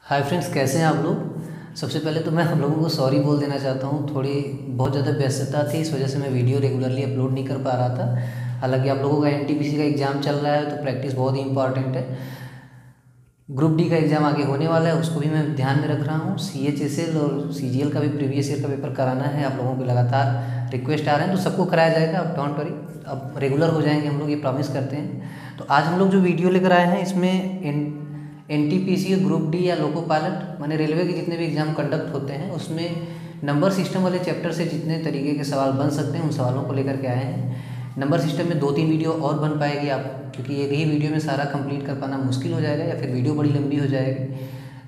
Hi friends, कैसे हैं आप लोग। सबसे पहले तो मैं आप लोगों को सॉरी बोल देना चाहता हूँ। थोड़ी बहुत ज़्यादा व्यस्तता थी, इस वजह से मैं वीडियो रेगुलरली अपलोड नहीं कर पा रहा था। हालांकि आप लोगों का एनटीपीसी का एग्ज़ाम चल रहा है तो प्रैक्टिस बहुत ही इंपॉर्टेंट है। ग्रुप डी का एग्ज़ाम आगे होने वाला है, उसको भी मैं ध्यान में रख रहा हूँ। CHSL और CGL का भी प्रीवियस ईयर का पेपर कराना है। आप लोगों के लगातार रिक्वेस्ट आ रहे हैं तो सबको कराया जाएगा। अब डोंट वरी, अब रेगुलर हो जाएंगे हम लोग, ये प्रॉमिस करते हैं। तो आज हम लोग जो वीडियो लेकर आए हैं इसमें NTPC ग्रुप डी या लोको पायलट माने रेलवे के जितने भी एग्ज़ाम कंडक्ट होते हैं उसमें नंबर सिस्टम वाले चैप्टर से जितने तरीके के सवाल बन सकते हैं उन सवालों को लेकर के आए हैं। नंबर सिस्टम में 2-3 वीडियो और बन पाएगी आप, क्योंकि एक ही वीडियो में सारा कंप्लीट कर पाना मुश्किल हो जाएगा या फिर वीडियो बड़ी लंबी हो जाएगी।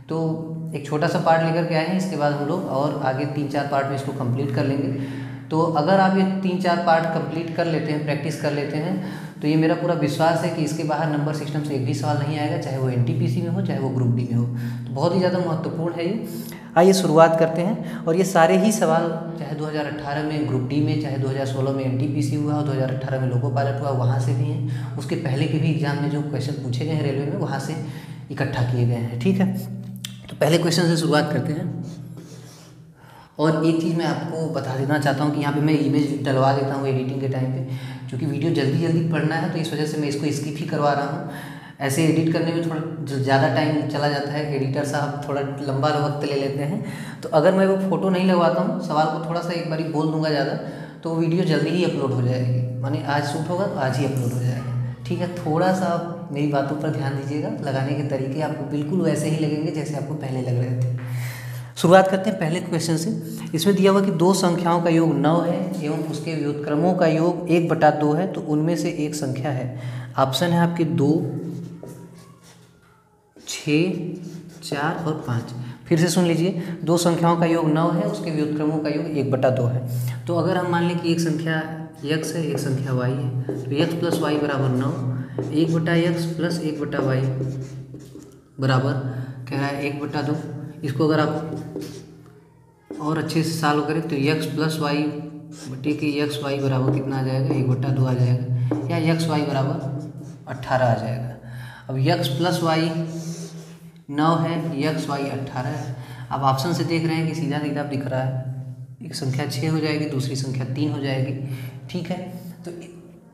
तो एक छोटा सा पार्ट लेकर के आए हैं, इसके बाद हम लोग और आगे 3-4 पार्ट में इसको कंप्लीट कर लेंगे। तो अगर आप ये 3-4 पार्ट कंप्लीट कर लेते हैं, प्रैक्टिस कर लेते हैं, तो ये मेरा पूरा विश्वास है कि इसके बाहर नंबर सिस्टम से एक भी सवाल नहीं आएगा, चाहे वो NTPC में हो चाहे वो ग्रुप डी में हो। तो बहुत ही ज़्यादा महत्वपूर्ण है ये। आइए शुरुआत करते हैं। और ये सारे ही सवाल चाहे 2018 में ग्रुप डी में, चाहे 2016 में NTPC हुआ, 2018 में लोको पायलट हुआ, वहाँ से भी हैं। उसके पहले के भी एग्जाम में जो क्वेश्चन पूछे गए हैं रेलवे में, वहाँ से इकट्ठा किए गए हैं। ठीक है, तो पहले क्वेश्चन से शुरुआत करते हैं। और एक चीज़ मैं आपको बता देना चाहता हूँ कि यहाँ पे मैं इमेज डलवा देता हूँ एडिटिंग के टाइम पे, क्योंकि वीडियो जल्दी जल्दी पढ़ना है तो इस वजह से मैं इसको स्किप ही करवा रहा हूँ। ऐसे एडिट करने में थोड़ा ज़्यादा टाइम चला जाता है, एडिटर साहब थोड़ा लंबा वक्त ले लेते हैं। तो अगर मैं वो फ़ोटो नहीं लगवाता हूँ, सवाल को थोड़ा सा एक बारी बोल दूँगा ज़्यादा, तो वो वीडियो जल्दी ही अपलोड हो जाएगी। माने आज शूट होगा तो आज ही अपलोड हो जाएगा। ठीक है, थोड़ा सा आप मेरी बातों पर ध्यान दीजिएगा। लगाने के तरीके आपको बिल्कुल वैसे ही लगेंगे जैसे आपको पहले लग रहे थे। शुरुआत करते हैं पहले क्वेश्चन से। इसमें दिया हुआ कि दो संख्याओं का योग 9 है एवं उसके व्युत्क्रमों का योग 1/2 है, तो उनमें से एक संख्या है। ऑप्शन है आपके 2, 6, 4 और 5। फिर से सुन लीजिए, दो संख्याओं का योग 9 है, उसके व्युत्क्रमों का योग 1/2 है। तो अगर हम मान लें कि एक संख्या x है, एक संख्या y है, तो x + y = 9, 1/x + 1/y बराबर क्या है 1/2। इसको अगर आप और अच्छे से सॉल्व करें तो x + y बटे के xy बराबर कितना आ जाएगा 1/2 आ जाएगा, या xy बराबर 18 आ जाएगा। अब x + y 9 है, xy 18 है। आप ऑप्शन से देख रहे हैं कि सीधा सीधा दिख रहा है, एक संख्या 6 हो जाएगी, दूसरी संख्या 3 हो जाएगी। ठीक है, तो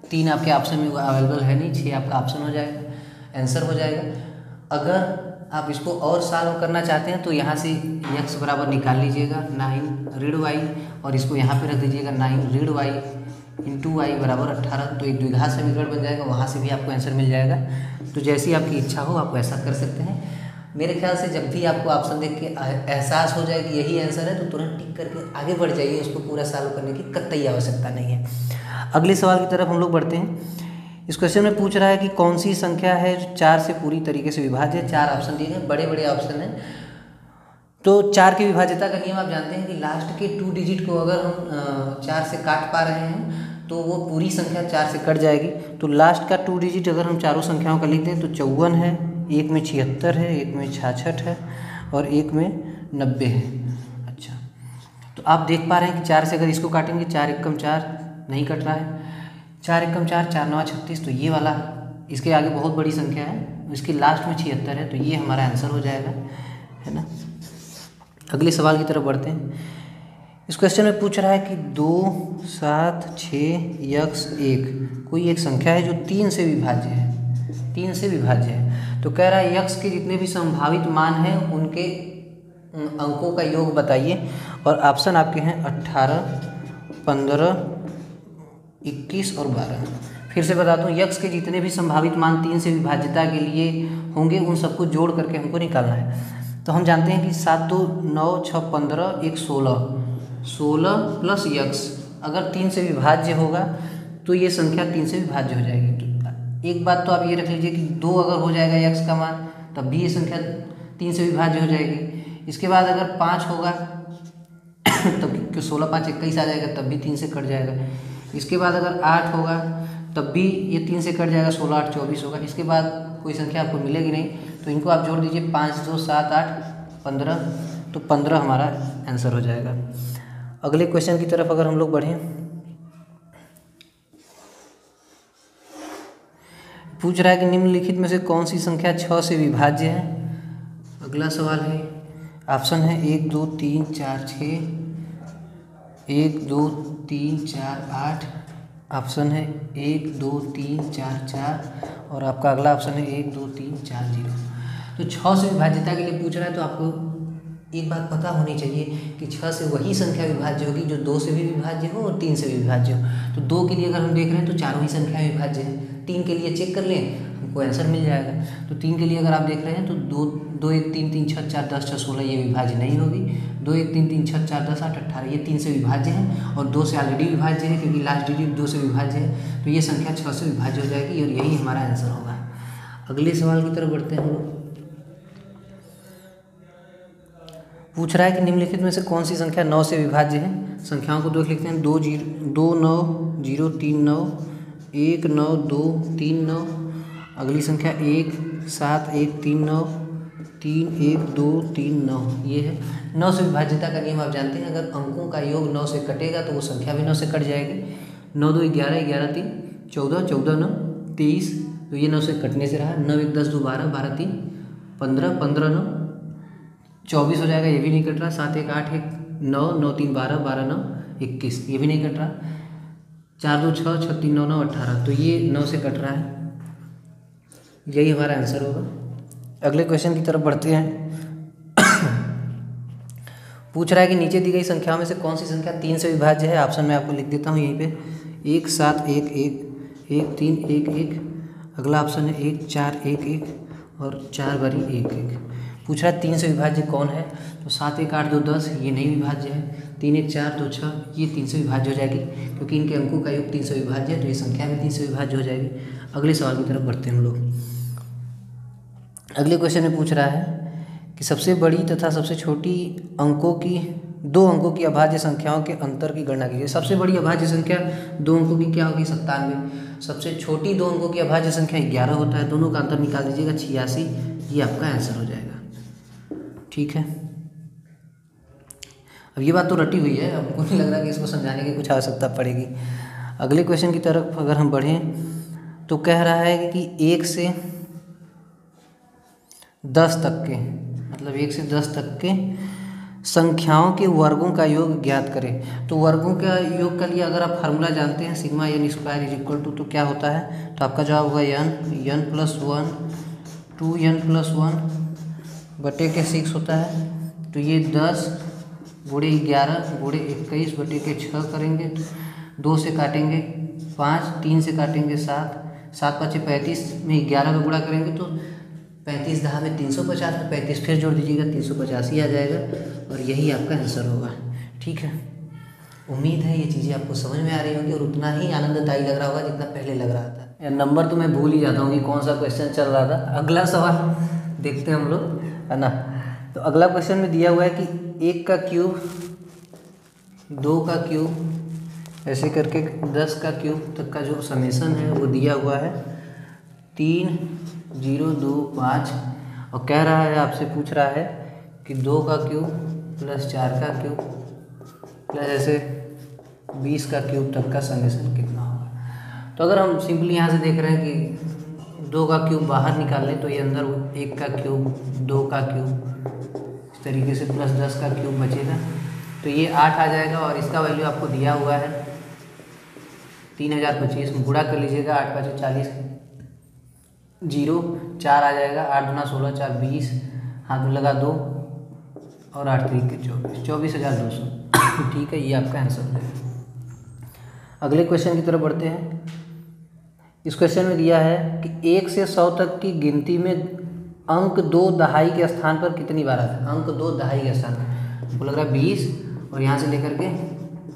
3 आपके ऑप्शन में अवेलेबल है नहीं, 6 आपका ऑप्शन हो जाएगा, आंसर हो जाएगा। अगर आप इसको और सॉल्व करना चाहते हैं तो यहाँ से x बराबर निकाल लीजिएगा 9 ऋण y, और इसको यहाँ पे रख दीजिएगा 9 ऋण y × y बराबर 18। तो एक द्विघात समीकरण बन जाएगा, वहाँ से भी आपको आंसर मिल जाएगा। तो जैसी आपकी इच्छा हो आप ऐसा कर सकते हैं। मेरे ख्याल से जब भी आपको ऑप्शन देख के एहसास हो जाए कि यही आंसर है तो तुरंत टिक करके आगे बढ़ जाइए, उसको पूरा सॉल्व करने की कतई आवश्यकता नहीं है। अगले सवाल की तरफ हम लोग बढ़ते हैं। इस क्वेश्चन में पूछ रहा है कि कौन सी संख्या है जो 4 से पूरी तरीके से विभाज्य है। 4 ऑप्शन दिए गए, बड़े बड़े ऑप्शन हैं। तो 4 की विभाज्यता का नियम आप जानते हैं कि लास्ट के 2 डिजिट को अगर हम 4 से काट पा रहे हैं तो वो पूरी संख्या 4 से कट जाएगी। तो लास्ट का 2 डिजिट अगर हम चारों संख्याओं का लिख दें तो 54 है, एक में 76 है, एक में 66 है और एक में 90 है। अच्छा, तो आप देख पा रहे हैं कि 4 से अगर इसको काटेंगे 4 एकम 4 नहीं कट रहा है, 4 एकम 4, 4 9 36, तो ये वाला इसके आगे बहुत बड़ी संख्या है, इसके लास्ट में 76 है, तो ये हमारा आंसर हो जाएगा, है ना। अगले सवाल की तरफ बढ़ते हैं। इस क्वेश्चन में पूछ रहा है कि 2, 7, 6, x 1 कोई एक संख्या है जो 3 से विभाज्य है, 3 से विभाज्य है। तो कह रहा है x के जितने भी संभावित मान हैं उनके अंकों का योग बताइए। और ऑप्शन आपके हैं 18, 15, 21 और 12। फिर से बता दूं, x के जितने भी संभावित मान 3 से विभाज्यता के लिए होंगे उन सबको जोड़ करके हमको निकालना है। तो हम जानते हैं कि 7 2 9 6 15 1 16, 16 प्लस x अगर 3 से विभाज्य होगा तो ये संख्या 3 से विभाज्य हो जाएगी। तो एक बात तो आप ये रख लीजिए कि 2 अगर हो जाएगा x का मान तब भी ये संख्या 3 से विभाज्य हो जाएगी। इसके बाद अगर 5 होगा तब 16 5 21 आ जाएगा, तब भी 3 से कट जाएगा। इसके बाद अगर 8 होगा तब भी ये 3 से कट जाएगा, 16 8 24 होगा। इसके बाद कोई संख्या आपको मिलेगी नहीं, तो इनको आप जोड़ दीजिए, 5 2 7 8 15, तो 15 हमारा आंसर हो जाएगा। अगले क्वेश्चन की तरफ अगर हम लोग बढ़ें, पूछ रहा है कि निम्नलिखित में से कौन सी संख्या 6 से विभाज्य है। अगला सवाल है, ऑप्शन है 1 2 3 4 6, 1 2 3 4 8, ऑप्शन है 1 2 3 4 4 और आपका अगला ऑप्शन है 1 2 3 4 0। तो 6 से विभाज्यता के लिए पूछ रहा है, तो आपको एक बात पता होनी चाहिए कि 6 से वही संख्या विभाज्य होगी जो 2 से भी विभाज्य हो और 3 से भी विभाज्य हो। तो 2 के लिए अगर हम देख रहे हैं तो चारों ही संख्याएं विभाज्य हैं। 3 के लिए चेक कर लें, हमको आंसर मिल जाएगा। तो 3 के लिए अगर आप देख रहे हैं तो 2 1 3 3 6 4 10 6 16 ये विभाज्य नहीं होगी। 2 1 3 3 6 4 10 8 18 ये 3 से विभाज्य है और 2 से ऑलरेडी विभाज्य है क्योंकि लास्ट डिजिट 2 से विभाज्य है। तो ये संख्या 6 से विभाज्य हो जाएगी और यही हमारा आंसर होगा। अगले सवाल की तरफ बढ़ते हैं हम लोग। पूछ रहा है कि निम्नलिखित में से कौन सी संख्या 9 से विभाज्य है। संख्याओं को दो लिखते हैं, 2 9 0 3 9, 1 9 2 3 9। अगली संख्या 1 7 1 3 9, 3 1 2 3 9। ये है 9 से विभाज्यता का नियम। आप जानते हैं अगर अंकों का योग 9 से कटेगा तो वो संख्या भी 9 से कट जाएगी। 9 2 11 11 3 14 14 9 23। तो ये 9 से कटने से रहा। 9 1 10 2 12 12 3 15 15 9 24 हो जाएगा, ये भी नहीं कट रहा। 7 1 8 1 9 9 3 12 12 9 21, ये भी नहीं कट रहा। 4 2 6 6 3 9 9 18। तो ये 9 से कट रहा है, यही हमारा आंसर होगा। अगले क्वेश्चन की तरफ बढ़ते हैं। पूछ रहा है कि नीचे दी गई संख्याओं में से कौन सी संख्या 3 से विभाज्य है। ऑप्शन मैं आपको लिख देता हूँ यहीं पे। 1 7 1 1 1 3 1 1। अगला ऑप्शन है 1 4 1 1 और 4 बारी 1 1। पूछ रहा है 3 से विभाज्य कौन है। तो 7 1 8 2 10 ये नहीं विभाज्य है। 3 1 4 2 6 ये 3 से विभाज्य हो जाएगी क्योंकि इनके अंकों का योग 3 से विभाज्य है, तो ये संख्या भी 3 से विभाज्य हो जाएगी। अगले सवाल की तरफ बढ़ते हैं हम लोग। अगले क्वेश्चन में पूछ रहा है कि सबसे बड़ी तथा सबसे छोटी दो अंकों की अभाज्य संख्याओं के अंतर की गणना कीजिए। सबसे बड़ी अभाज्य संख्या 2 अंकों की क्या होगी? 97। सबसे छोटी 2 अंकों की अभाज्य संख्या 11 होता है। दोनों का अंतर निकाल दीजिएगा, 86। ये आपका आंसर हो जाएगा। ठीक है, अब ये बात तो रटी हुई है, हमको नहीं लग रहा कि इसको समझाने की कुछ आवश्यकता पड़ेगी। अगले क्वेश्चन की तरफ अगर हम बढ़ें तो कह रहा है कि 1 से 10 तक के, मतलब 1 से 10 तक के संख्याओं के वर्गों का योग ज्ञात करें। तो वर्गों का योग के लिए अगर आप फार्मूला जानते हैं sigma n square is equal to, तो क्या होता है? तो आपका जवाब होगा n प्लस 1 2n प्लस 1 बटे के 6 होता है। तो ये 10 गुणे 11 गुणे 21 बटे के 6 करेंगे। 2 से काटेंगे 5, 3 से काटेंगे 7, 7 5 35 में 11 का गुणा करेंगे तो 35 10 में 350 में 35 फिर जोड़ दीजिएगा, 385 आ जाएगा और यही आपका आंसर होगा। ठीक है, उम्मीद है ये चीज़ें आपको समझ में आ रही होंगी और उतना ही आनंददायी लग रहा होगा जितना पहले लग रहा था। या नंबर तो मैं भूल ही जाता हूँ कि कौन सा क्वेश्चन चल रहा था। अगला सवाल देखते हैं हम लोग, है ना। तो अगला क्वेश्चन में दिया हुआ है कि 1 का क्यूब 2 का क्यूब ऐसे करके 10 का क्यूब तक का जो समेसन है वो दिया हुआ है 3 0 2 5 और कह रहा है, आपसे पूछ रहा है कि 2 का क्यूब प्लस 4 का क्यूब प्लस ऐसे 20 का क्यूब तक का समेसन कितना होगा। तो अगर हम सिंपली यहाँ से देख रहे हैं कि 2 का क्यूब बाहर निकाल लें तो ये अंदर 1 का क्यूब 2 का क्यूब इस तरीके से प्लस 10 का क्यूब बचेगा तो ये 8 आ जाएगा और इसका वैल्यू आपको दिया हुआ है 3025। गुणा कर लीजिएगा, 8 5 40 0 4 आ जाएगा, 8 दूना 16 4 20, हाथ में लगा 2 और 8 3 के 24 24,200। ठीक है, ये आपका आंसर है। अगले क्वेश्चन की तरफ बढ़ते हैं। इस क्वेश्चन में दिया है कि 1 से 100 तक की गिनती में अंक 2 दहाई के स्थान पर कितनी बार आता है? अंक 2 दहाई के स्थान पर हमको लग रहा है 20 और यहाँ से लेकर के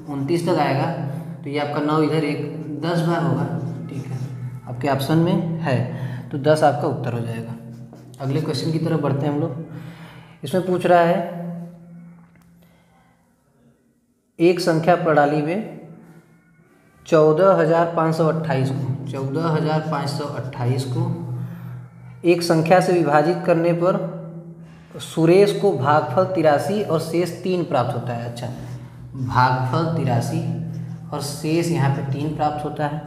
29 तक आएगा तो ये आपका 9 इधर 1 10 बार होगा। ठीक है, आपके ऑप्शन में है तो 10 आपका उत्तर हो जाएगा। अगले क्वेश्चन की तरफ बढ़ते हैं हम लोग। इसमें पूछ रहा है एक संख्या प्रणाली में 14,528 को एक संख्या से विभाजित करने पर सुरेश को भागफल 83 और शेष 3 प्राप्त होता है। अच्छा, भागफल 83 और शेष यहाँ पे 3 प्राप्त होता है।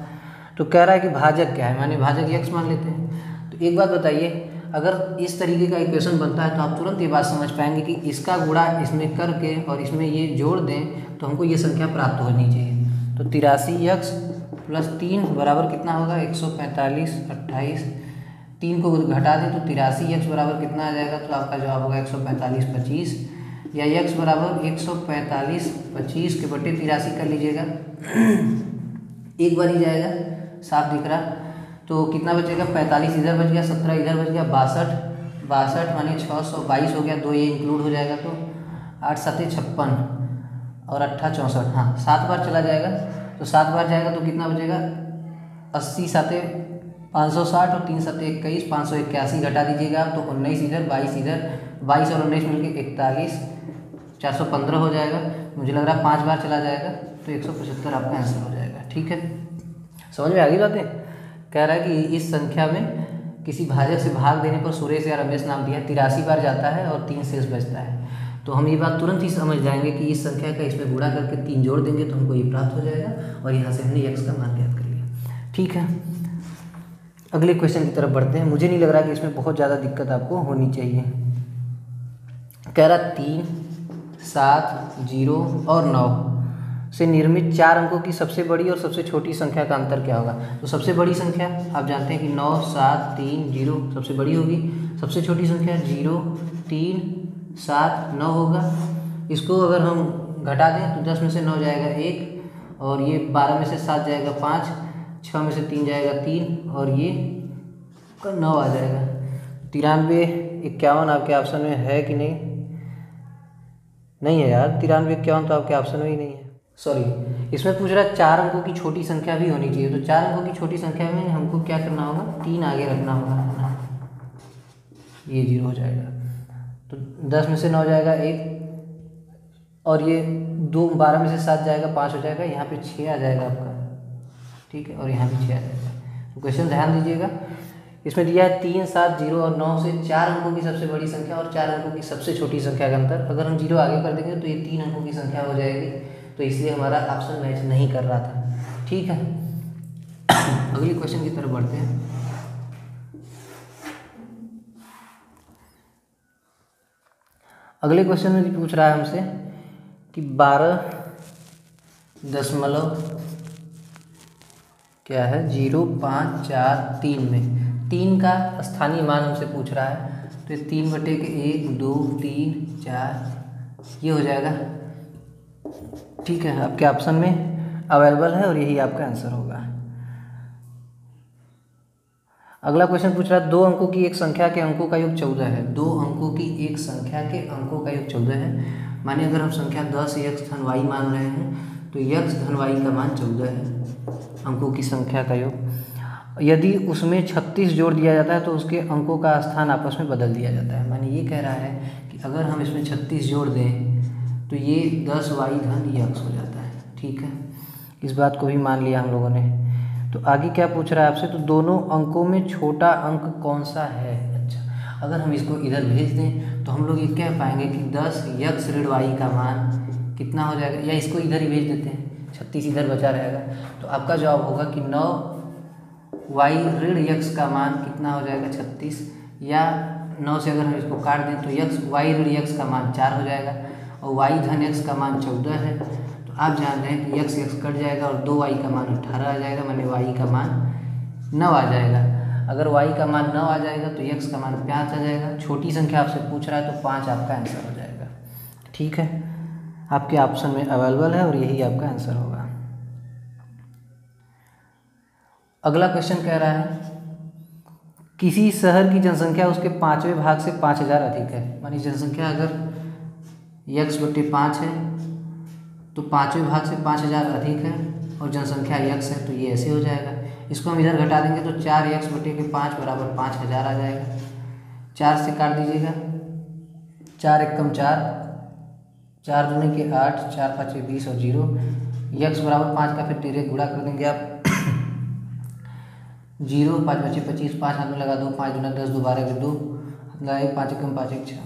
तो कह रहा है कि भाजक क्या है, माने भाजक x मान लेते हैं। तो एक बात बताइए, अगर इस तरीके का इक्वेशन बनता है तो आप तुरंत ये बात समझ पाएंगे कि इसका गुणा इसमें करके और इसमें ये जोड़ दें तो हमको ये संख्या प्राप्त होनी चाहिए। तो 83x + 3 बराबर कितना होगा 145 28, 3 को घटा दें तो 83x बराबर कितना आ जाएगा, तो आपका जवाब होगा 145 25, या x बराबर 145 25 के बटे 83 कर लीजिएगा। एक बार ही जाएगा, साफ दिख रहा। तो कितना बचेगा 45 इधर बच गया, 17 इधर बच गया, 62 मानिए 622 हो गया, 2 ये इंक्लूड हो जाएगा तो 8 7 56 और 8 64, हाँ 7 बार चला जाएगा। तो 7 बार जाएगा तो कितना बचेगा 80 7 560 और 3 7 21 581 घटा दीजिएगा तो 19 इधर 22 इधर, 22 और 19 मिलके 41 415 हो जाएगा। मुझे लग रहा है 5 बार चला जाएगा तो 175 आपका आंसर हो जाएगा। ठीक है, समझ में आ गई बातें। कह रहा है कि इस संख्या में किसी भाजक से भाग देने पर सुरेश या रमेश नाम दिया 83 बार जाता है और 3 शेष बचता है। तो हम ये बात तुरंत ही समझ जाएंगे कि इस संख्या का इसमें गुणा करके 3 जोड़ देंगे तो हमको ये प्राप्त हो जाएगा, और यहाँ से हमने x का मान ज्ञात कर लिया। ठीक है, अगले क्वेश्चन की तरफ बढ़ते हैं। मुझे नहीं लग रहा कि इसमें बहुत ज़्यादा दिक्कत आपको होनी चाहिए। कह रहा 3 7 0 और 9 से निर्मित 4 अंकों की सबसे बड़ी और सबसे छोटी संख्या का अंतर क्या होगा। तो सबसे बड़ी संख्या आप जानते हैं कि 9 7 3 0 सबसे बड़ी होगी। सबसे छोटी संख्या 0 3 7 9 होगा। इसको अगर हम घटा दें तो 10 में से 9 जाएगा 1, और ये 12 में से 7 जाएगा 5, 6 में से 3 जाएगा 3, और ये 9 आ जाएगा। 93 51 आपके ऑप्शन में है कि नहीं? नहीं है यार, 93 51 तो आपके ऑप्शन में ही नहीं है। सॉरी, इसमें पूछ रहा है 4 अंकों की छोटी संख्या भी होनी चाहिए। तो 4 अंकों की छोटी संख्या में हमको क्या करना होगा, 3 आगे रखना होगा, ये 0 हो जाएगा। तो 10 में से 9 जाएगा 1, और ये 12 में से 7 जाएगा 5 हो जाएगा, यहाँ पे 6 आ जाएगा आपका। ठीक है, और यहाँ भी 6 आ जाएगा। तो क्वेश्चन ध्यान दीजिएगा, इसमें दिया है 3 7 0 और 9 से 4 अंकों की सबसे बड़ी संख्या और 4 अंकों की सबसे छोटी संख्या का अंतर। अगर हम 0 आगे कर देंगे तो ये 3 अंकों की संख्या हो जाएगी, तो इसलिए हमारा ऑप्शन मैच नहीं कर रहा था। ठीक है, अगले क्वेश्चन की तरफ बढ़ते हैं। अगले क्वेश्चन में पूछ रहा है हमसे कि 12.0543 में 3 का स्थानीय मान हमसे पूछ रहा है। तो 3/1 2 3 4 ये हो जाएगा। ठीक है, आपके ऑप्शन में अवेलेबल है और यही आपका आंसर होगा। अगला क्वेश्चन पूछ रहा है 2 अंकों की एक संख्या के अंकों का योग 14 है। 2 अंकों की एक संख्या के अंकों का योग 14 है। मानिए अगर हम संख्या 10 x धन y मान रहे हैं तो x धन y का मान 14 है, अंकों की संख्या का योग। यदि उसमें 36 जोड़ दिया जाता है तो उसके अंकों का स्थान आपस में बदल दिया जाता है। मानिए ये कह रहा है कि अगर हम इसमें 36 जोड़ दें तो ये 10y धन x हो जाता है। ठीक है, इस बात को भी मान लिया हम लोगों ने। तो आगे क्या पूछ रहा है आपसे, तो दोनों अंकों में छोटा अंक कौन सा है। अच्छा, अगर हम इसको इधर भेज दें तो हम लोग ये कह पाएंगे कि 10x ऋण y का मान कितना हो जाएगा, या इसको इधर ही भेज देते हैं, 36 इधर बचा रहेगा। तो आपका जवाब होगा कि 9y ऋण x का मान कितना हो जाएगा 36, या 9 से अगर हम इसको काट दें तो y ऋण x का मान 4 हो जाएगा, और y धन x का मान 14 है। तो आप जान रहे हैं कि x कट जाएगा और 2y का मान 18 आ जाएगा, माने y का मान 9 आ जाएगा। अगर y का मान 9 आ जाएगा तो x का मान 5 आ जाएगा। छोटी संख्या आपसे पूछ रहा है तो 5 आपका आंसर हो जाएगा। ठीक है, आपके ऑप्शन में अवेलेबल है और यही आपका आंसर होगा। अगला क्वेश्चन कह रहा है किसी शहर की जनसंख्या उसके 5वें भाग से 5000 अधिक है। मानिए जनसंख्या अगर x/5 है तो 5वें भाग से 5000 अधिक है और जनसंख्या x है, तो ये ऐसे हो जाएगा। इसको हम इधर घटा देंगे तो 4x/5 बराबर 5000 आ जाएगा। 4 से काट दीजिएगा, 4 एकम 4, 4 दूनी के 8, 4 5 20 और 0। x बराबर 5 का फिर डायरेक्ट गुणा कर देंगे आप। 0 5 बचे 25, 5 हाथ में लगा दो, 5 दूना 10, 2 12 के 2 लगाए, 5 एकम 5 1 6।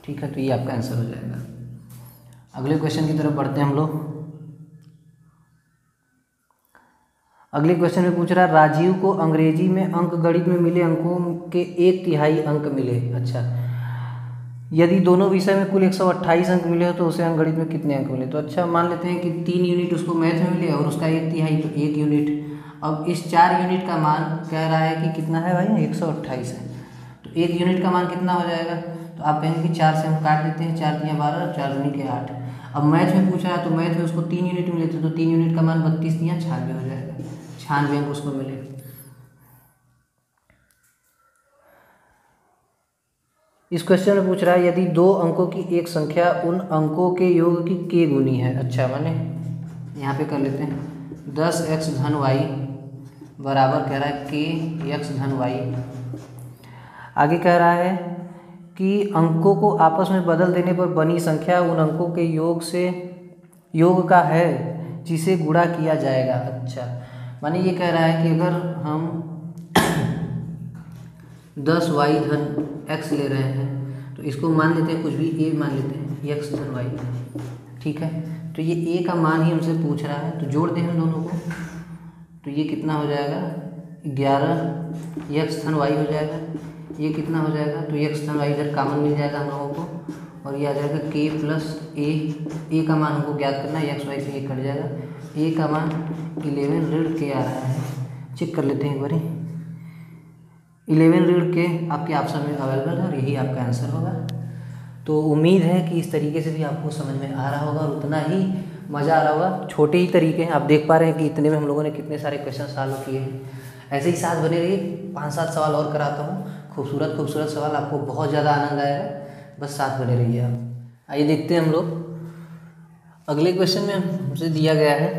ठीक है, तो ये आपका आंसर हो जाएगा। अगले क्वेश्चन की तरफ बढ़ते हैं हम लोग। अगले क्वेश्चन में पूछ रहा है राजीव को अंग्रेजी में अंक गणित में मिले अंकों के 1/3 अंक मिले। अच्छा, यदि दोनों विषय में कुल 128 अंक मिले हो तो उसे अंक गणित में कितने अंक मिले। तो अच्छा, मान लेते हैं कि 3 यूनिट उसको मैथ में मिले और उसका 1/3 तो 1 यूनिट। अब इस 4 यूनिट का मान कह रहा है कि कितना है भाई, 128 है। तो 1 यूनिट का मान कितना हो जाएगा, तो आप कहेंगे कि 4 से हम काट देते हैं, 4 तियाँ 12, 4 दूनी के 8। अब मैथ में पूछा है तो मैथ में उसको 3 यूनिट मिले थे, तो 3 यूनिट का मान 32 तियाँ 96 हो जाएगा, 96 अंक उसको मिले। इस क्वेश्चन में पूछ रहा है यदि 2 अंकों की एक संख्या उन अंकों के योग की k गुनी है। अच्छा, माने यहाँ पे कर लेते हैं 10x धन y बराबर कह रहा है kx धन y। आगे कह रहा है कि अंकों को आपस में बदल देने पर बनी संख्या उन अंकों के योग का है जिसे गुणा किया जाएगा। अच्छा, माने ये कह रहा है कि अगर हम 10y धन x ले रहे हैं तो इसको मान लेते हैं कुछ भी a मान लेते हैं x धन y, ठीक है। तो ये a का मान ही हमसे पूछ रहा है, तो जोड़ दें हम दोनों को, तो ये कितना हो जाएगा 11 x धन y हो जाएगा। ये कितना हो जाएगा, तो x धन y इधर कॉमन मिल जाएगा हम लोगों को, और ये आ जाएगा k प्लस a का मान हमको ज्ञात करना है, x y से ये कट जाएगा। a का मान 11 ऋण k आ रहा है, चेक कर लेते हैं एक बारी। 11 ऋण के आपके ऑप्शन में अवेलेबल है और यही आपका आंसर होगा। तो उम्मीद है कि इस तरीके से भी आपको समझ में आ रहा होगा और उतना ही मज़ा आ रहा होगा। छोटे ही तरीके हैं, आप देख पा रहे हैं कि इतने में हम लोगों ने कितने सारे क्वेश्चन सॉल्व किए हैं। ऐसे ही साथ बने रहिए, 5-7 सवाल और कराता हूँ, खूबसूरत खूबसूरत सवाल, आपको बहुत ज़्यादा आनंद आएगा, बस साथ बने रहिए आप। आइए देखते हैं हम लोग अगले क्वेश्चन में। हमसे दिया गया है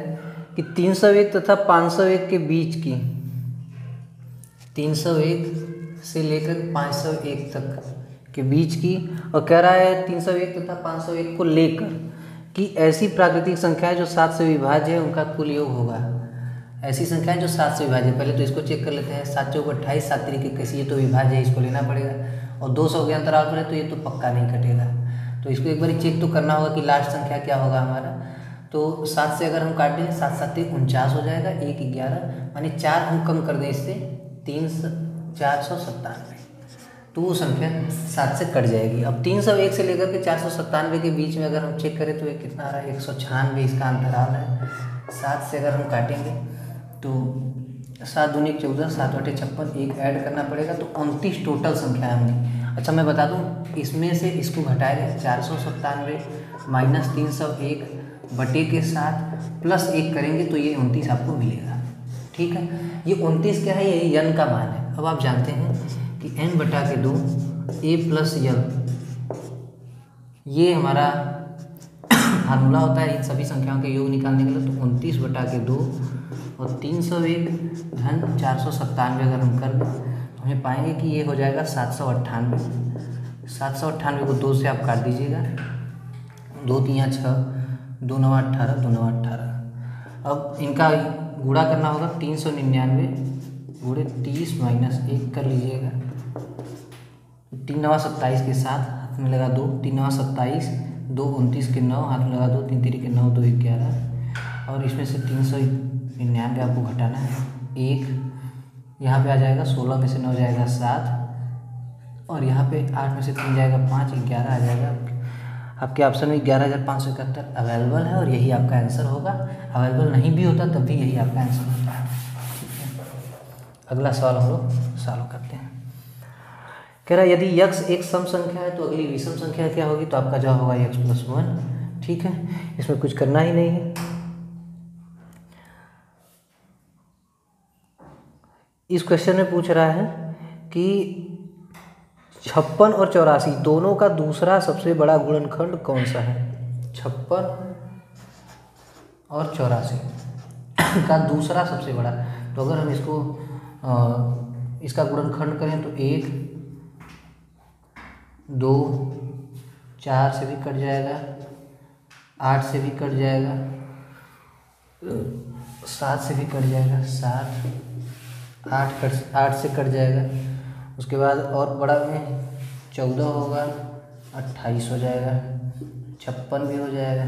कि 301 तथा 501 के बीच की, 301 से लेकर 501 तक के बीच की, और कह रहा है 301 तथा 501 को लेकर कि ऐसी प्राकृतिक संख्याएं जो 7 से विभाज्य है उनका कुल योग होगा। ऐसी संख्याएं जो 7 से विभाज्य, पहले तो इसको चेक कर लेते हैं। 7 चौक 28, 7 तिरिक 21, ये तो विभाज्य है, इसको लेना पड़ेगा। और 200 के अंतराल पर है तो ये तो पक्का नहीं कटेगा, तो इसको एक बार चेक तो करना होगा कि लास्ट संख्या क्या होगा हमारा। तो 7 से अगर हम काट दें, 7 7 49 हो जाएगा, 1 11, माने 4 हम कम कर दें इससे, 497, तो वो संख्या 7 से कट जाएगी। अब 301 से लेकर के 497 के बीच में अगर हम चेक करें तो ये कितना आ रहा है, 196 इसका अंतराल है। 7 से अगर हम काटेंगे तो 7 दूनी 14, 7 बटे 56, 1 ऐड करना पड़ेगा, तो 29 टोटल संख्या होंगी। अच्छा, मैं बता दूं, इसमें से इसको घटाएगा 497 माइनस 301 बटे के 7 प्लस 1 करेंगे तो ये 29 आपको मिलेगा, ठीक है। ये 29 क्या है, ये n का मान है। अब आप जानते हैं कि n बटा के 2 a प्लस l, ये हमारा फार्मूला होता है इन सभी संख्याओं के योग निकालने के लिए। तो 29 बटा के 2 और 301 धन 497 अगर हम कर दें तो हमें पाएंगे कि ये हो जाएगा 798। 798 को 2 से आप काट दीजिएगा, 2 3 6, 2 9 18, 2 9 18। अब इनका गुणा करना होगा, 399 गुणे 30 माइनस 1 कर लीजिएगा। 3 9 27 के साथ हाथ में लगा 2, 3 9 27, 2 29 के 9 हाथ में लगा 2, 3 3 के 9, 2 11, और इसमें से 399 आपको घटाना है। 1 यहाँ पे आ जाएगा, 16 में से 9 जाएगा 7, और यहाँ पे 8 में से 3 जाएगा 5, 11 आ जाएगा। आपके ऑप्शन में 11,571 अवेलेबल है और यही आपका आंसर होगा। अवेलेबल नहीं भी होता तब भी यही आपका आंसर होता है, ठीक है। अगला सवाल हम लोग सॉल्व करते हैं। कह रहा है यदि x एक सम संख्या है तो अगली विषम संख्या क्या होगी, तो आपका जवाब होगा x प्लस 1, ठीक है। इसमें कुछ करना ही नहीं है। इस क्वेश्चन में पूछ रहा है कि 56 और 84 दोनों का दूसरा सबसे बड़ा गुणनखंड कौन सा है। 56 और 84 का दूसरा सबसे बड़ा, तो अगर हम इसको इसका गुणनखंड करें तो 1 2 4 से भी कट जाएगा, 8 से भी कट जाएगा, 7 से भी कट जाएगा, 7 8 से कट जाएगा। उसके बाद और बड़ा में 14 होगा, 28 हो जाएगा, 56 भी हो जाएगा।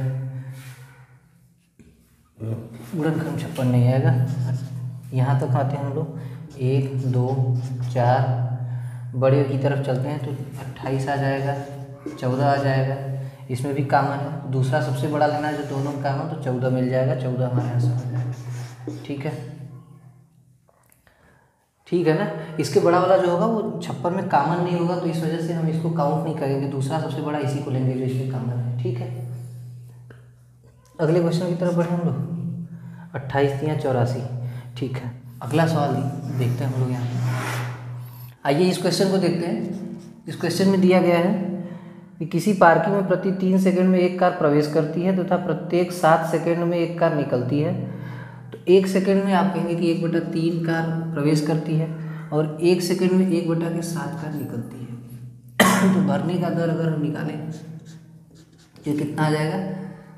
गुणनखंड 56 नहीं आएगा, यहाँ तक आते हैं हम लोग, 1 2 4, बड़े की तरफ चलते हैं तो 28 आ जाएगा, 14 आ जाएगा, इसमें भी कॉमन है, दूसरा सबसे बड़ा लेना है जो दोनों में कॉमन, तो 14 मिल जाएगा, 14 हमारे आंसर हो जाएगा। ठीक है, ठीक है ना। इसके बड़ा वाला जो होगा वो 56 में कॉमन नहीं होगा, तो इस वजह से हम इसको काउंट नहीं करेंगे, दूसरा सबसे बड़ा इसी को लेंगे जो इसमें कॉमन है। ठीक है, अगले क्वेश्चन की तरफ बढ़े हम लोग। 28 या 84, ठीक है। अगला सवाल देखते हैं हम लोग यहाँ। आइए इस क्वेश्चन को देखते हैं। इस क्वेश्चन में दिया गया है कि किसी पार्किंग में प्रति 3 सेकंड में एक कार प्रवेश करती है तथा प्रत्येक 7 सेकंड में एक कार निकलती है। तो 1 सेकंड में आप कहेंगे कि 1/3 कार प्रवेश करती है और 1 सेकंड में 1/7 कार निकलती है। तो भरने का दर अगर हम निकालें तो कितना आ जाएगा,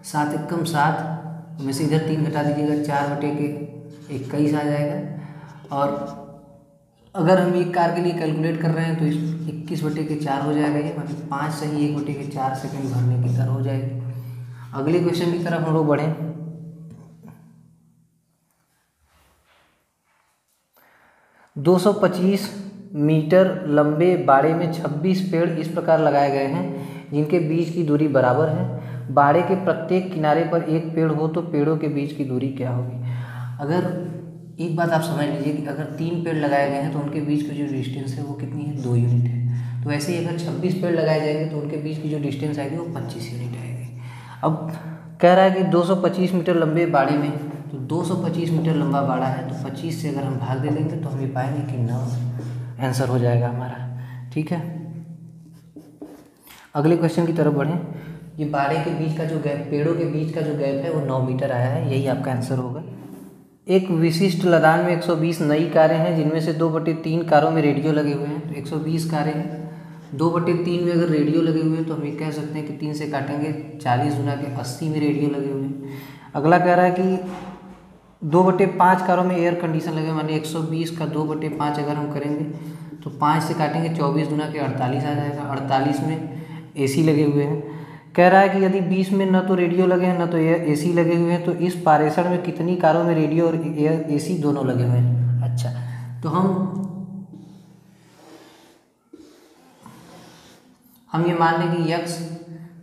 7 एकम 7 में से इधर 3 घटा दीजिएगा, 4/21 आ जाएगा। और अगर हम एक कार के लिए कैलकुलेट कर रहे हैं तो 21/4 हो जाएगा, ये मतलब 5 सही 1/4 सेकंड भरने की दर हो जाएगी। अगले क्वेश्चन की तरफ हम लोग बढ़ें। 225 मीटर लंबे बाड़े में 26 पेड़ इस प्रकार लगाए गए हैं जिनके बीच की दूरी बराबर है। बाड़े के प्रत्येक किनारे पर एक पेड़ हो तो पेड़ों के बीच की दूरी क्या होगी। अगर एक बात आप समझ लीजिए कि अगर 3 पेड़ लगाए गए हैं तो उनके बीच की जो डिस्टेंस है वो कितनी है, 2 यूनिट है। तो ऐसे ही अगर 26 पेड़ लगाए जाएंगे तो उनके बीच की जो डिस्टेंस आएगी वो 25 यूनिट आएगी। अब कह रहा है कि 225 मीटर लंबे बाड़े में, तो 225 मीटर लंबा बाड़ा है तो 25 से अगर हम भाग दे देंगे तो हम ये पाएंगे कि 9 आंसर हो जाएगा हमारा। ठीक है, अगले क्वेश्चन की तरफ बढ़ें। ये बाड़े के बीच का जो गैप, पेड़ों के बीच का जो गैप है वो 9 मीटर आया है, यही आपका आंसर होगा। एक विशिष्ट लदान में 120 नई कारें हैं जिनमें से 2/3 कारों में रेडियो लगे हुए हैं। तो 120 कारें हैं, 2/3 में अगर रेडियो लगे हुए हैं तो हम ये कह सकते हैं कि 3 से काटेंगे, 40 गुना के 80 में रेडियो लगे हुए हैं। अगला कह रहा है कि 2/5 कारों में एयर कंडीशन लगे, मानिए 120 का 2/5 अगर हम करेंगे तो 5 से काटेंगे, 24 गुना के 48 आ जाएगा। 48 में एसी लगे हुए हैं। कह रहा है कि यदि 20 में न तो रेडियो लगे हैं न तो एसी लगे हुए हैं तो इस पारेषण में कितनी कारों में रेडियो और एसी दोनों लगे हुए हैं। अच्छा, तो हम ये मान लें कि यक्स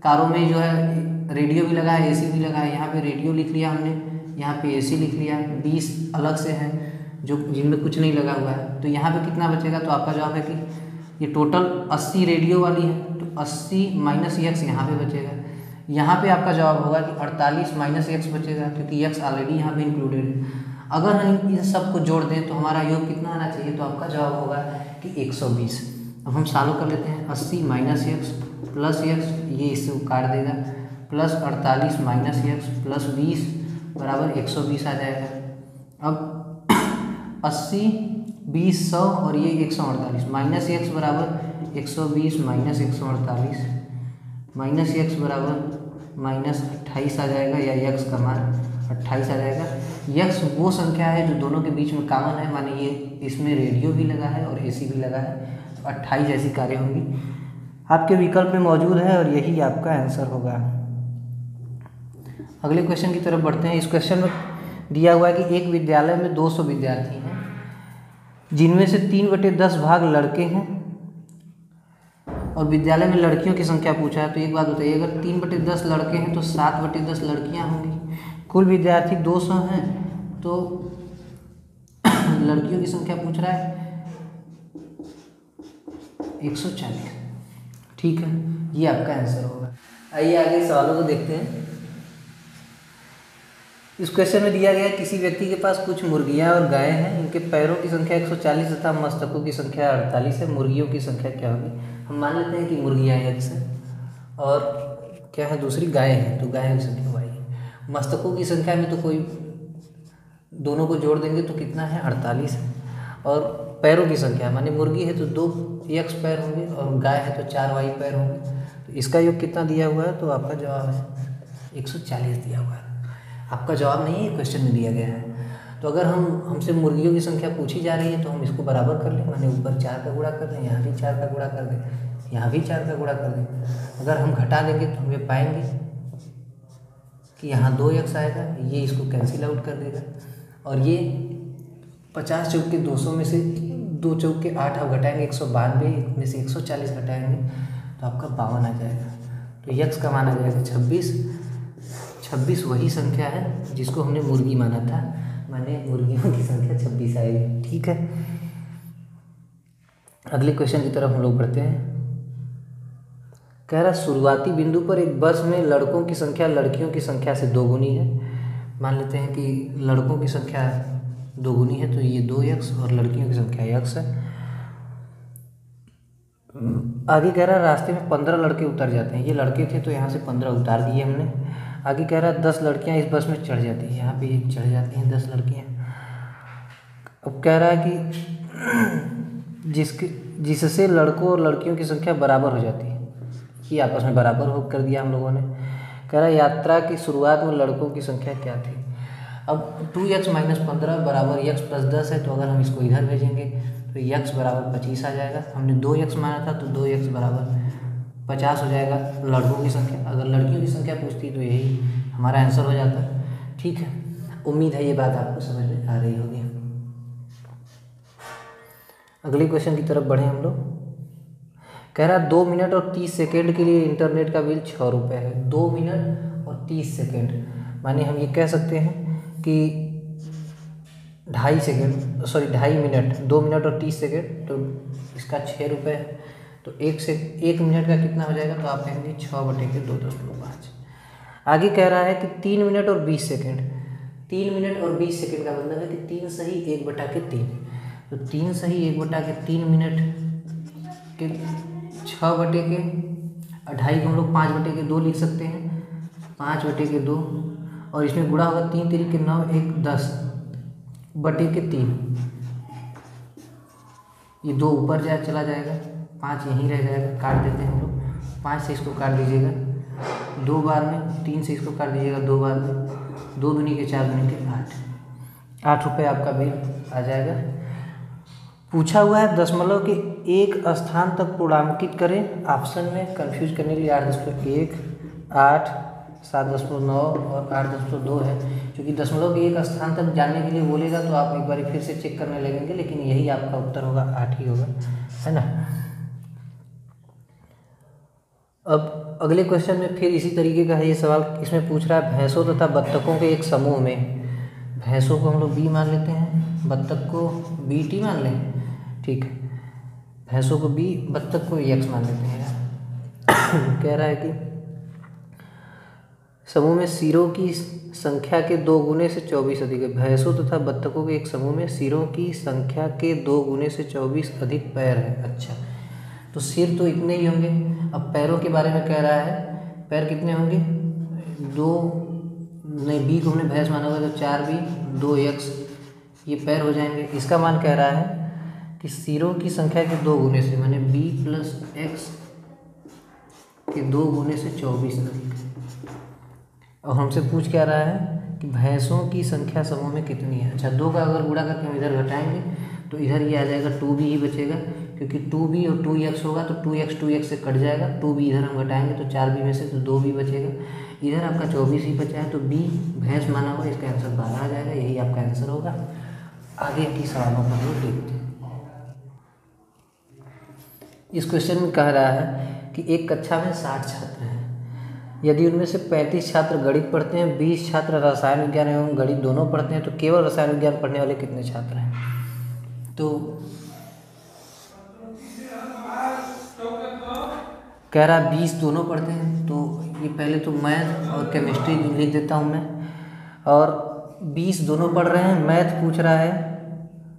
कारों में जो है रेडियो भी लगा है, एसी भी लगा है। यहाँ पे रेडियो लिख लिया हमने, यहाँ पे एसी लिख लिया, 20 अलग से हैं जो जिनमें कुछ नहीं लगा हुआ है। तो यहाँ पे कितना बचेगा, तो आपका जवाब है कि ये टोटल 80 रेडियो वाली है, तो 80 माइनस यक्स यहाँ पे बचेगा। यहाँ पे आपका जवाब होगा कि 48 माइनस यक्स बचेगा क्योंकि यक्स ऑलरेडी यहाँ पे इंक्लूडेड है। अगर हम इन सब को जोड़ दें तो हमारा योग कितना आना चाहिए, तो आपका जवाब होगा कि 120। अब हम सॉल्व कर लेते हैं। 80 माइनस यक्स प्लस यक्स, ये इससे काट देगा, प्लस 48 माइनस यक्स प्लस 20 बराबर 120 आ जाएगा। अब 80 20 100 और ये 148 माइनस एक्स बराबर 120 माइनस 148 माइनस एक्स बराबर माइनस 28 आ जाएगा, या यक्स का मान 28 आ जाएगा। यक्स वो संख्या है जो दोनों के बीच में कॉमन है, माने ये इसमें रेडियो भी लगा है और एसी भी लगा है, तो 28 ऐसी कारें होंगी। आपके विकल्प में मौजूद है और यही आपका आंसर होगा। अगले क्वेश्चन की तरफ बढ़ते हैं। इस क्वेश्चन में दिया हुआ है कि एक विद्यालय में 200 विद्यार्थी हैं जिनमें से 3/10 भाग लड़के हैं और विद्यालय में लड़कियों की संख्या पूछा है। तो एक बात बताइए, अगर 3/10 लड़के हैं तो 7/10 लड़कियां होंगी। कुल विद्यार्थी 200 हैं तो लड़कियों की संख्या पूछ रहा है 140। ठीक है, ये आपका आंसर होगा। आइए आगे सवालों को देखते हैं। इस क्वेश्चन में दिया गया है किसी व्यक्ति के पास कुछ मुर्गियां और गायें हैं, इनके पैरों की संख्या 140 तथा मस्तकों की संख्या 48 है। मुर्गियों की संख्या क्या होगी। हम मान लेते हैं कि मुर्गियां x है और क्या है दूसरी गायें हैं, तो गायों की संख्या y है। मस्तकों की संख्या में तो कोई दोनों को जोड़ देंगे तो कितना है 48 है। और पैरों की संख्या माने मुर्गी है तो 2x पैर होंगे और गाय है तो 4y पैर होंगे। तो इसका योग कितना दिया हुआ है, तो आपका जवाब है 140 दिया हुआ है। आपका जवाब नहीं है, क्वेश्चन में दिया गया है। तो अगर हमसे मुर्गियों की संख्या पूछी जा रही है तो हम इसको बराबर कर लें, माने ऊपर 4 का गुणा कर दें, यहाँ भी 4 का गुणा कर दें, यहाँ भी 4 का गुणा कर दें। अगर हम घटा देंगे तो हम ये पाएंगे कि यहाँ 2x आएगा, ये इसको कैंसिल आउट कर देगा और ये 50 चौके 200 में से 2 चौके 8 आप घटाएंगे 192 में से 140 घटाएंगे तो आपका 52 आ जाएगा। तो यक्स का मान आ जाएगा 26। 26 वही संख्या है जिसको हमने मुर्गी माना था, माने मुर्गियों की संख्या 26 आएगी। ठीक है, अगले क्वेश्चन की तरफ हम लोग बढ़ते हैं। कह रहा शुरुआती बिंदु पर एक बस में लड़कों की संख्या लड़कियों की संख्या से 2 गुनी है। मान लेते हैं कि लड़कों की संख्या 2 गुनी है तो ये 2x और लड़कियों की संख्या x है। आगे कह रहा रास्ते में 15 लड़के उतर जाते हैं। ये लड़के थे तो यहाँ से 15 उतार दिए हमने। आगे कह रहा 10 लड़कियाँ इस बस में चढ़ जाती हैं, यहाँ पे चढ़ जाती हैं 10 लड़कियाँ। अब कह रहा है कि जिससे लड़कों और लड़कियों की संख्या बराबर हो जाती है, ये आपस में बराबर हो कर दिया हम लोगों ने। कह रहा यात्रा की शुरुआत में लड़कों की संख्या क्या थी। अब 2x - 15 बराबर x + 10 है, तो अगर हम इसको इधर भेजेंगे तो x बराबर 25 आ जाएगा। हमने 2x माना था तो 2x बराबर 50 हो जाएगा लड़कों की संख्या। अगर लड़कियों की संख्या पूछती तो यही हमारा आंसर हो जाता। ठीक है, उम्मीद है ये बात आपको समझ में आ रही होगी। अगले क्वेश्चन की तरफ बढ़े हम लोग। कह रहा 2 मिनट और 30 सेकेंड के लिए इंटरनेट का बिल 6 रुपये है। 2 मिनट और 30 सेकेंड माने हम ये कह सकते हैं कि 2.5 मिनट 2 मिनट और 30 सेकेंड, तो इसका 6 रुपये है। तो 1 मिनट का कितना हो जाएगा, तो आप कहेंगे 6/2.5। आगे कह रहा है कि 3 मिनट और 20 सेकेंड। 3 मिनट और 20 सेकेंड का मतलब है कि 3 सही 1/3। तो 3 सही 1/3 मिनट के 6/2.5 को हम लोग 5/2 लिख सकते हैं। 5/2 और इसमें गुणा होगा 3 3 के 9 1 10/3। ये 2 ऊपर चला जाएगा, 5 यहीं रह जाएगा, काट देते हैं हम लोग। 5 से इसको काट दीजिएगा 2 बार में, 3 से इसको काट दीजिएगा 2 बार में। 2 दूनी के 4 दूनी के 8 रुपये आपका बिल आ जाएगा। पूछा हुआ है दशमलव के एक स्थान तक पूर्णांकित करें। ऑप्शन में कंफ्यूज करने के लिए 8.1, 8, 7.9 और 8.2 है। क्योंकि दशमलव के एक स्थान तक जानने के लिए बोलेगा तो आप एक बार फिर से चेक करने लगेंगे, लेकिन यही आपका उत्तर होगा, 8 ही होगा, है ना। अब अगले क्वेश्चन में फिर इसी तरीके का है ये सवाल। इसमें पूछ रहा है भैंसों तथा बत्तखों के एक समूह में, भैंसों को हम लोग बी मान लेते हैं, बत्तख को बी टी मान लें। ठीक है, भैंसों को बी, बत्तख को एक्स मान लेते हैं यार। कह रहा है कि समूह में सिरों की संख्या के 2 गुने से 24 अधिक है। भैंसों तथा बत्तखों के एक समूह में सिरों की संख्या के 2 गुने से 24 अधिक पैर है। अच्छा, तो सिर तो इतने ही होंगे। अब पैरों के बारे में कह रहा है, पैर कितने होंगे, 2 नहीं, बी को हमने भैंस माना होगा तो 4b 2x ये पैर हो जाएंगे। इसका मान कह रहा है कि सिरों की संख्या के 2 गुने से, माने b + x के 2 गुने से 24 अधिक। और हमसे पूछ क्या रहा है कि भैंसों की संख्या समूह में कितनी है। अच्छा, 2 का अगर गुणा करके हम इधर घटाएंगे तो इधर ये आ जाएगा 2b ही बचेगा, क्योंकि 2b और 2x होगा तो 2x से कट जाएगा। 2b इधर हम घटाएंगे तो 4b में से तो 2b बचेगा। इधर आपका 24 ही बचा है, तो b भैंस माना हुआ, इसका आंसर 12 आ जाएगा। यही आपका आंसर होगा। आगे की सवालों पर हम देखते हैं। इस क्वेश्चन में कह रहा है कि एक कक्षा में 60 छात्र हैं। यदि उनमें से 35 छात्र गणित पढ़ते हैं, 20 छात्र रसायन विज्ञान एवं गणित दोनों पढ़ते हैं, तो केवल रसायन विज्ञान पढ़ने वाले कितने छात्र हैं। तो कह रहा 20 दोनों पढ़ते हैं, तो ये पहले तो मैथ और केमिस्ट्री लिख देता हूँ मैं। और 20 दोनों पढ़ रहे हैं, मैथ पूछ रहा है,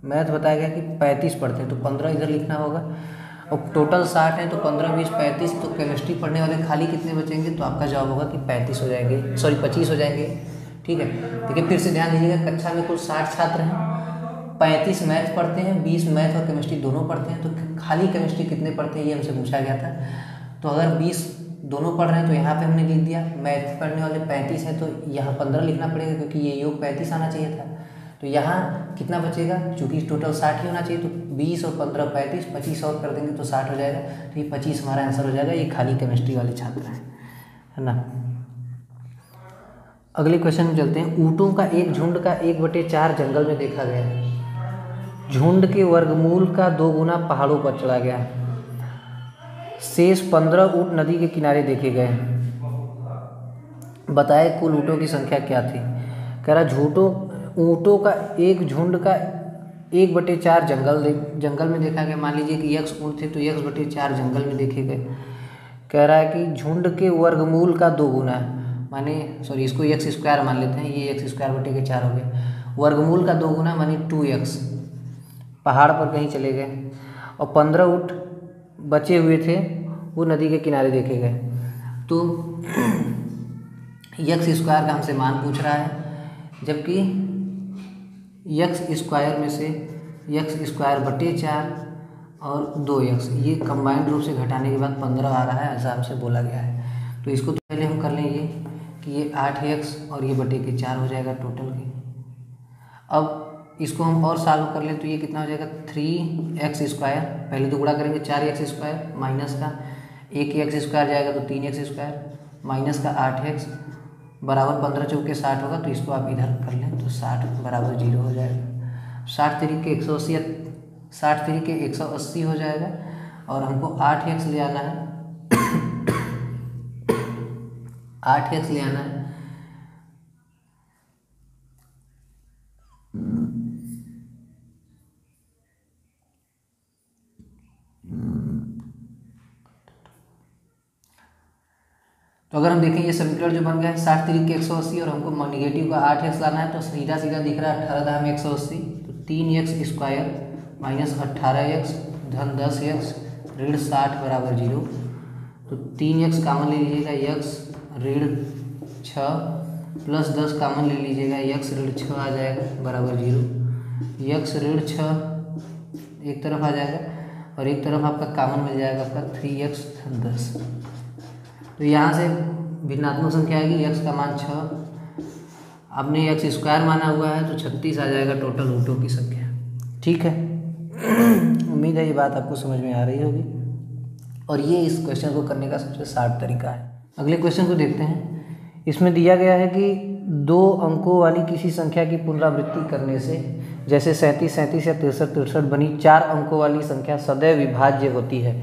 मैथ बताया गया कि 35 पढ़ते हैं, तो 15 इधर लिखना होगा। और टोटल 60 हैं, तो 15 20 35, तो केमिस्ट्री पढ़ने वाले खाली कितने बचेंगे, तो आपका जवाब होगा कि 35 हो जाएंगे, 25 हो जाएंगे। ठीक है, देखिए फिर से ध्यान दीजिएगा, कक्षा में कुल 60 छात्र हैं, 35 मैथ पढ़ते हैं, 20 मैथ और केमिस्ट्री दोनों पढ़ते हैं, तो खाली केमिस्ट्री कितने पढ़ते हैं ये हमसे पूछा गया था। तो अगर 20 दोनों पढ़ रहे हैं तो यहाँ पे हमने लिख दिया, मैथ पढ़ने वाले 35 हैं तो यहाँ 15 लिखना पड़ेगा, क्योंकि ये योग 35 आना चाहिए था। तो यहाँ कितना बचेगा, चूँकि टोटल 60 ही होना चाहिए, तो 20 और 15 35, 25 और कर देंगे तो 60 हो जाएगा। तो ये 25 हमारा आंसर हो जाएगा। ये खाली केमिस्ट्री वाले छात्र हैं, है ना। अगले क्वेश्चन में चलते हैं। ऊँटों का एक झुंड का 1/4 जंगल में देखा गया है। झुंड के वर्गमूल का 2 गुना पहाड़ों पर चला गया। शेष 15 ऊँट नदी के किनारे देखे गए। बताए कुल ऊँटों की संख्या क्या थी। कह रहा ऊँटों का एक झुंड का 1/4 जंगल में देखा गया। मान लीजिए कि x ऊँट थे तो x/4 जंगल में देखे गए। कह रहा है कि झुंड के वर्गमूल का 2 गुना, माने सॉरी इसको x² मान लेते हैं, ये x²/4 हो गया। वर्गमूल का 2 गुना माने 2x पहाड़ पर कहीं चले गए। और 15 ऊँट बचे हुए थे वो नदी के किनारे देखे गए। तो x² का हमसे मान पूछ रहा है, जबकि x² में से x²/4 और 2x ये कंबाइंड रूप से घटाने के बाद 15 आ रहा है, ऐसा हमसे बोला गया है। तो इसको तो पहले हम कर लेंगे कि ये 8x और ये बटे के 4 हो जाएगा टोटल के। अब इसको हम और सॉल्व कर लें तो ये कितना हो जाएगा 3x²। पहले तो गुणा करेंगे 4x² माइनस का 1x² जाएगा तो 3x² माइनस का 8x बराबर 15 चौके 60 होगा। तो इसको आप इधर कर लें तो 60 बराबर 0 हो जाएगा। 60 तरीके 180 हो जाएगा और हमको 8x ले आना है 8x ले आना है। तो अगर हम देखें ये समीकरण जो बन गया है 60 तरीके 180 और हमको निगेटिव का 8x लाना है, तो सीधा सीधा दिख रहा है 18 में 180 तो 3x² माइनस 18x धन 10x ऋण 60 बराबर 0। तो 3x कामन ले लीजिएगा, x ऋण 6 प्लस 10 कामन ले लीजिएगा, x ऋण 6 आ जाएगा बराबर 0। x ऋण 6 एक तरफ आ जाएगा और एक तरफ आपका कामन मिल जाएगा आपका 3x धन 10। तो यहाँ से भिन्नात्मक संख्या आएगी, x का मान 6, आपने x² माना हुआ है तो 36 आ जाएगा टोटल ऊँटों की संख्या। ठीक है, उम्मीद है ये बात आपको समझ में आ रही होगी और ये इस क्वेश्चन को करने का सबसे शार्ट तरीका है। अगले क्वेश्चन को देखते हैं। इसमें दिया गया है कि 2 अंकों वाली किसी संख्या की पुनरावृत्ति करने से, जैसे 37 या 63 बनी 4 अंकों वाली संख्या सदैव विभाज्य होती है।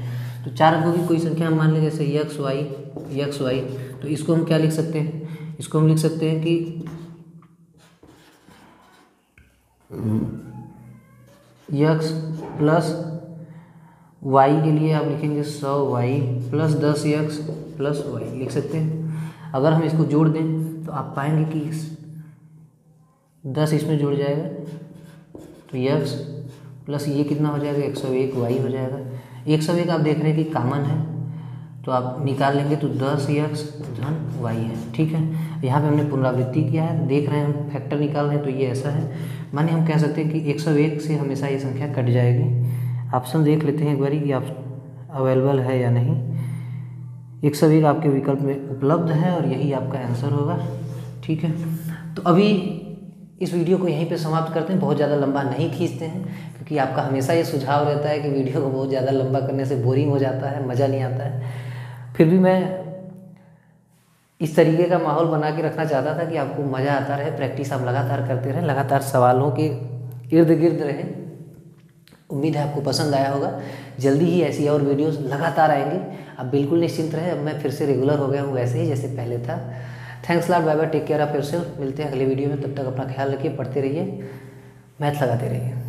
तो 4 अंकों की कोई संख्या हम मान लें जैसे x y, तो इसको हम क्या लिख सकते हैं, इसको हम लिख सकते हैं कि x प्लस y के लिए आप लिखेंगे 100y plus 10x plus y लिख सकते हैं। अगर हम इसको जोड़ दें तो आप पाएंगे कि 10 इसमें जुड़ जाएगा तो x प्लस ये कितना हो जाएगा 101y हो जाएगा। 101 आप देख रहे हैं कि कामन है तो आप निकाल लेंगे तो 10x धन y है। ठीक है, यहाँ पे हमने पुनरावृत्ति किया है, देख रहे हैं हम फैक्टर निकाल रहे हैं तो ये ऐसा है। माने हम कह सकते हैं कि 101 से हमेशा ये संख्या कट जाएगी। ऑप्शन देख लेते हैं एक बारी कि आप अवेलेबल है या नहीं। 101 आपके विकल्प में उपलब्ध है और यही आपका आंसर होगा। ठीक है, तो अभी इस वीडियो को यहीं पे समाप्त करते हैं, बहुत ज़्यादा लंबा नहीं खींचते हैं क्योंकि आपका हमेशा ये सुझाव रहता है कि वीडियो को बहुत ज़्यादा लंबा करने से बोरिंग हो जाता है, मज़ा नहीं आता है। फिर भी मैं इस तरीके का माहौल बना के रखना चाहता था कि आपको मज़ा आता रहे, प्रैक्टिस आप लगातार करते रहें, लगातार सवालों के इर्द गिर्द रहें। उम्मीद है आपको पसंद आया होगा। जल्दी ही ऐसी और वीडियोस लगातार आएंगी, आप बिल्कुल निश्चिंत रहें। अब मैं फिर से रेगुलर हो गया हूँ वैसे ही जैसे पहले था। Thanks lot, bye bye, take care of yourself. मिलते हैं अगले वीडियो में, तब तक अपना ख्याल रखिए, पढ़ते रहिए, मैथ लगाते रहिए।